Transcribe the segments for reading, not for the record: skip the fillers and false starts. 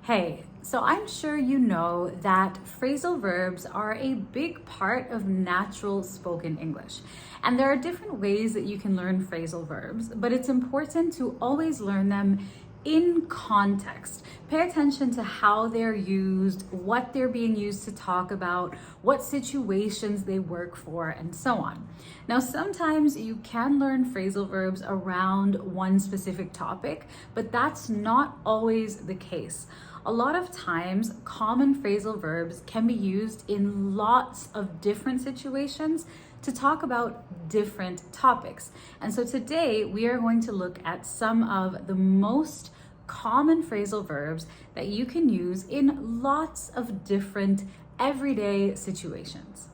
Hey, so I'm sure you know that phrasal verbs are a big part of natural spoken English. And there are different ways that you can learn phrasal verbs, but it's important to always learn them in context. Pay attention to how they're used, what they're being used to talk about, what situations they work for, and so on. Now, sometimes you can learn phrasal verbs around one specific topic, but that's not always the case. A lot of times, common phrasal verbs can be used in lots of different situations to talk about different topics. And so today we are going to look at some of the most common phrasal verbs that you can use in lots of different everyday situations.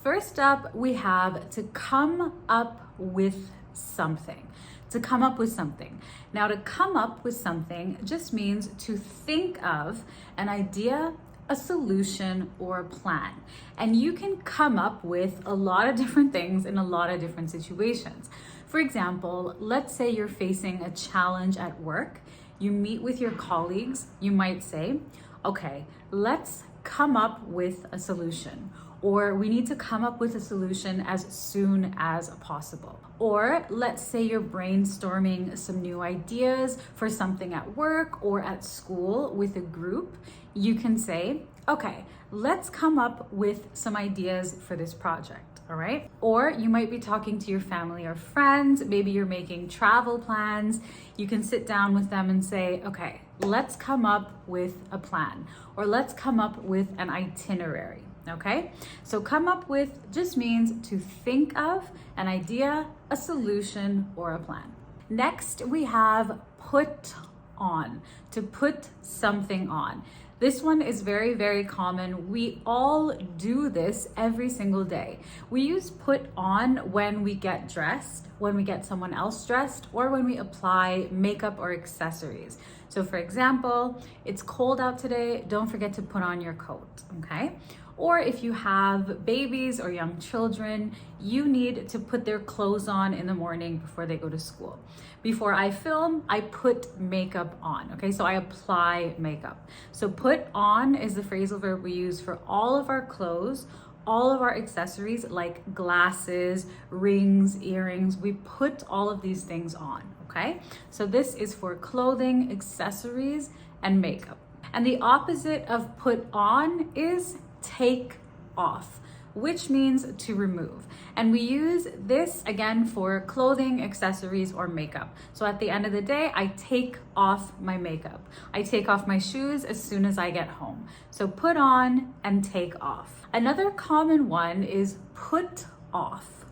First up, we have to come up with something. To come up with something. Now, to come up with something just means to think of an idea, a solution, or a plan. And you can come up with a lot of different things in a lot of different situations. For example, let's say you're facing a challenge at work. You meet with your colleagues. You might say, okay, let's come up with a solution. Or we need to come up with a solution as soon as possible. Or let's say you're brainstorming some new ideas for something at work or at school with a group. You can say, okay, let's come up with some ideas for this project, all right? Or you might be talking to your family or friends. Maybe you're making travel plans. You can sit down with them and say, okay, let's come up with a plan, or let's come up with an itinerary. Okay, so come up with just means to think of an idea, a solution, or a plan. Next, we have put on, to put something on. This one is very, very common. We all do this every single day. We use put on when we get dressed, when we get someone else dressed, or when we apply makeup or accessories. So for example, it's cold out today, don't forget to put on your coat, okay? Or if you have babies or young children, you need to put their clothes on in the morning before they go to school. Before I film, I put makeup on, okay? So I apply makeup. So put on is the phrasal verb we use for all of our clothes, all of our accessories like glasses, rings, earrings. We put all of these things on, okay? So this is for clothing, accessories, and makeup. And the opposite of put on is take off, which means to remove. And we use this again for clothing, accessories, or makeup. So at the end of the day, I take off my makeup. I take off my shoes as soon as I get home. So put on and take off. Another common one is put off,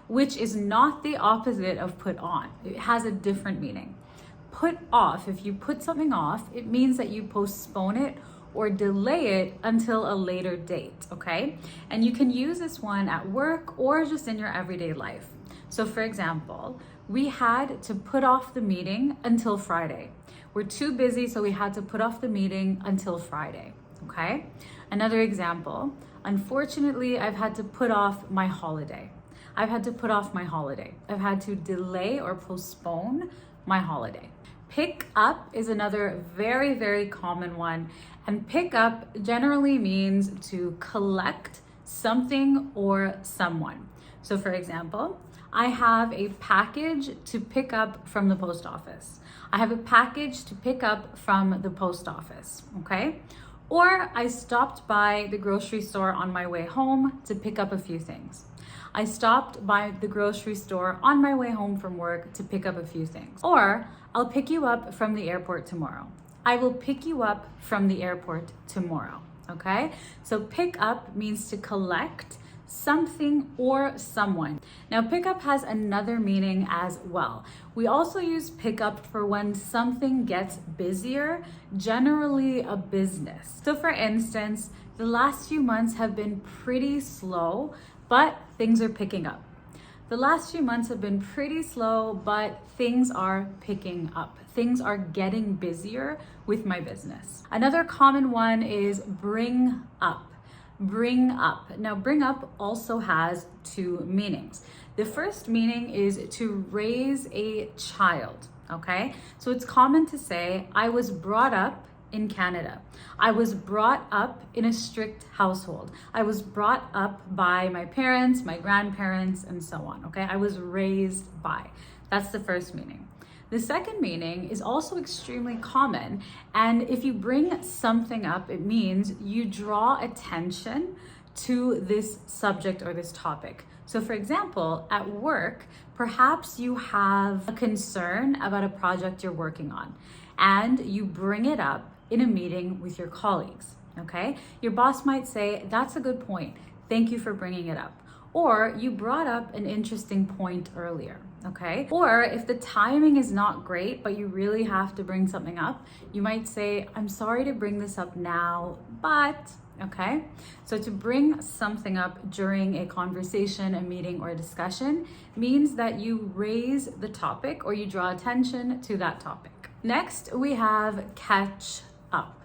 which is not the opposite of put on. It has a different meaning. Put off, if you put something off, it means that you postpone it or delay it until a later date, okay? And you can use this one at work or just in your everyday life. So for example, we had to put off the meeting until Friday. We're too busy, so we had to put off the meeting until Friday, okay? Another example, unfortunately, I've had to put off my holiday. I've had to put off my holiday. I've had to delay or postpone my holiday. Pick up is another very, very common one. And pick up generally means to collect something or someone. So for example, I have a package to pick up from the post office. I have a package to pick up from the post office, okay? Or I stopped by the grocery store on my way home to pick up a few things. I stopped by the grocery store on my way home from work to pick up a few things. Or I'll pick you up from the airport tomorrow. I will pick you up from the airport tomorrow, okay? So pick up means to collect something or someone. Now pick up has another meaning as well. We also use pick up for when something gets busier, generally a business. So for instance, the last few months have been pretty slow, but things are picking up. The last few months have been pretty slow, but things are picking up. Things are getting busier with my business. Another common one is bring up. Bring up. Now, bring up also has two meanings. The first meaning is to raise a child, okay? So it's common to say, I was brought up in Canada. I was brought up in a strict household. I was brought up by my parents, my grandparents, and so on, okay? I was raised by. That's the first meaning. The second meaning is also extremely common, and if you bring something up, it means you draw attention to this subject or this topic. So for example, at work, perhaps you have a concern about a project you're working on, and you bring it up in a meeting with your colleagues, okay? Your boss might say, that's a good point. Thank you for bringing it up. Or you brought up an interesting point earlier, okay? Or if the timing is not great, but you really have to bring something up, you might say, I'm sorry to bring this up now, but, okay? So to bring something up during a conversation, a meeting, or a discussion means that you raise the topic or you draw attention to that topic. Next, we have catch up.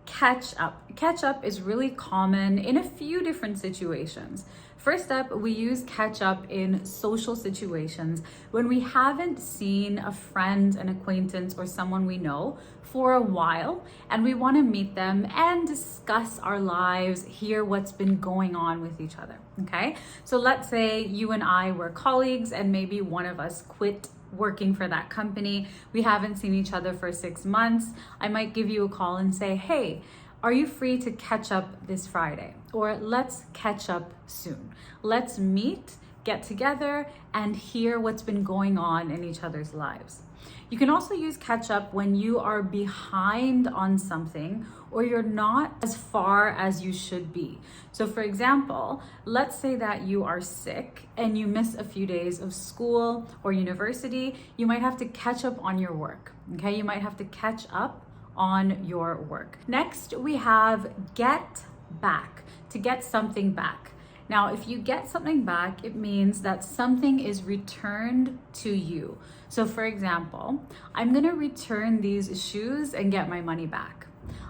Catch up. Catch up is really common in a few different situations. First up, we use catch up in social situations when we haven't seen a friend, an acquaintance, or someone we know for a while, and we want to meet them and discuss our lives, hear what's been going on with each other, okay? So let's say you and I were colleagues and maybe one of us quit working for that company. We haven't seen each other for 6 months. I might give you a call and say, hey, are you free to catch up this Friday? Or let's catch up soon. Let's meet, get together, and hear what's been going on in each other's lives. You can also use catch up when you are behind on something or you're not as far as you should be. So for example, let's say that you are sick and you miss a few days of school or university. You might have to catch up on your work, okay? You might have to catch up on your work. Next, we have get back, to get something back. Now, if you get something back, it means that something is returned to you. So for example, I'm gonna return these shoes and get my money back.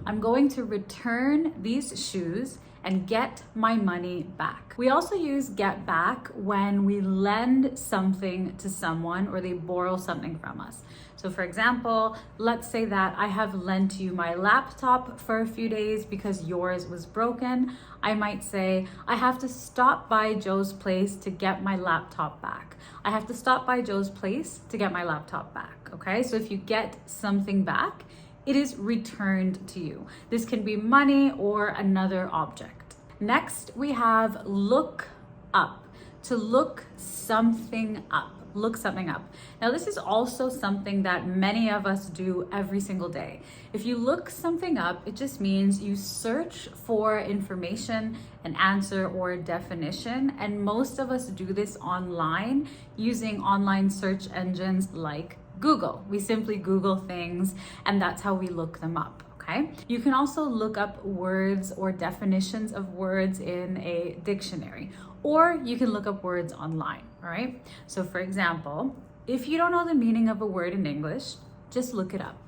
I'm going to return these shoes and get my money back. We also use get back when we lend something to someone or they borrow something from us. So for example, let's say that I have lent you my laptop for a few days because yours was broken. I might say, I have to stop by Joe's place to get my laptop back. I have to stop by Joe's place to get my laptop back, okay? So if you get something back, it is returned to you. This can be money or another object. Next, we have look up, to look something up. Look something up. Now, this is also something that many of us do every single day. If you look something up, it just means you search for information, an answer, or a definition. And most of us do this online using online search engines like Google. We simply Google things and that's how we look them up. Okay. You can also look up words or definitions of words in a dictionary, or you can look up words online. All right. So for example, if you don't know the meaning of a word in English, just look it up.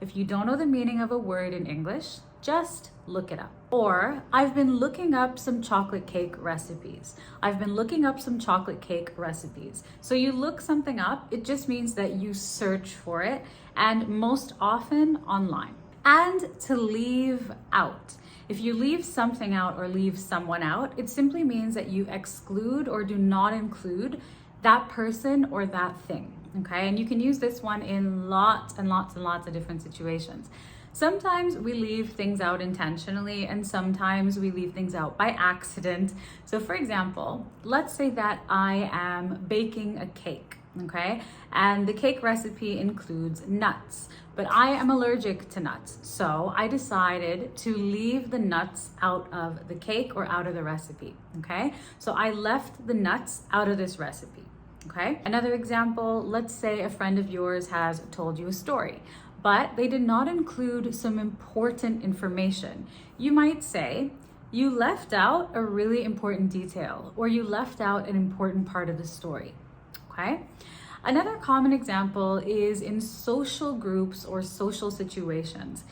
If you don't know the meaning of a word in English, just look it up. Or I've been looking up some chocolate cake recipes. I've been looking up some chocolate cake recipes. So you look something up, it just means that you search for it, and most often online. And to leave out. If you leave something out or leave someone out, it simply means that you exclude or do not include that person or that thing, okay? And you can use this one in lots and lots and lots of different situations. Sometimes we leave things out intentionally and sometimes we leave things out by accident. So for example, let's say that I am baking a cake, okay? And the cake recipe includes nuts, but I am allergic to nuts. So I decided to leave the nuts out of the cake or out of the recipe, okay? So I left the nuts out of this recipe, okay? Another example, let's say a friend of yours has told you a story, but they did not include some important information. You might say, you left out a really important detail, or you left out an important part of the story, okay? Another common example is in social groups or social situations.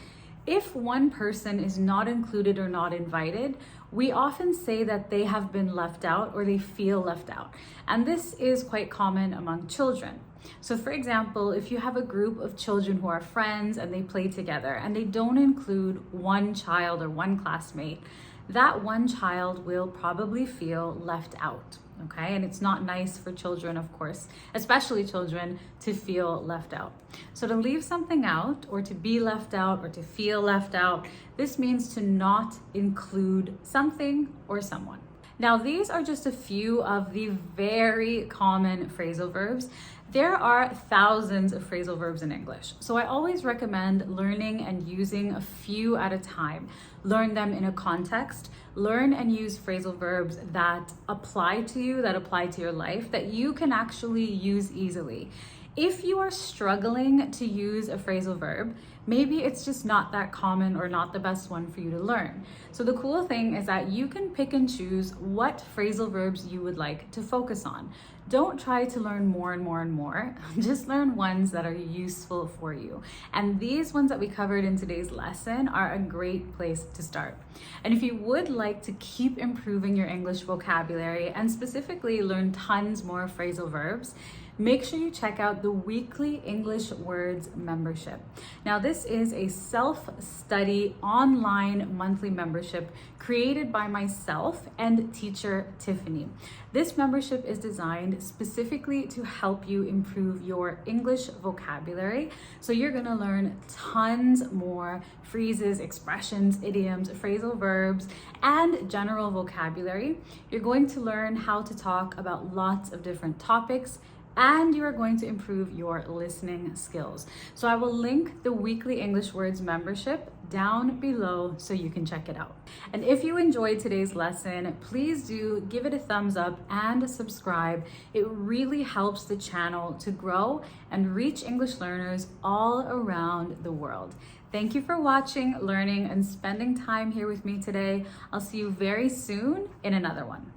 If one person is not included or not invited, we often say that they have been left out or they feel left out. And this is quite common among children. So for example, if you have a group of children who are friends and they play together and they don't include one child or one classmate, that one child will probably feel left out. Okay, and it's not nice for children, of course, especially children, to feel left out. So to leave something out, or to be left out, or to feel left out, this means to not include something or someone. Now, these are just a few of the very common phrasal verbs. There are thousands of phrasal verbs in English, so I always recommend learning and using a few at a time. Learn them in a context, learn and use phrasal verbs that apply to you, that apply to your life, that you can actually use easily. If you are struggling to use a phrasal verb, maybe it's just not that common or not the best one for you to learn. So the cool thing is that you can pick and choose what phrasal verbs you would like to focus on. Don't try to learn more and more and more. Just learn ones that are useful for you. And these ones that we covered in today's lesson are a great place to start. And if you would like to keep improving your English vocabulary and specifically learn tons more phrasal verbs, make sure you check out the weekly English Words membership. Now, this is a self-study online monthly membership created by myself and teacher Tiffany. This membership is designed specifically to help you improve your English vocabulary. So you're gonna learn tons more phrases, expressions, idioms, phrasal verbs, and general vocabulary. You're going to learn how to talk about lots of different topics, and you are going to improve your listening skills. So I will link the weekly English Words membership down below so you can check it out. And if you enjoyed today's lesson, please do give it a thumbs up and subscribe. It really helps the channel to grow and reach English learners all around the world. Thank you for watching, learning, and spending time here with me today. I'll see you very soon in another one.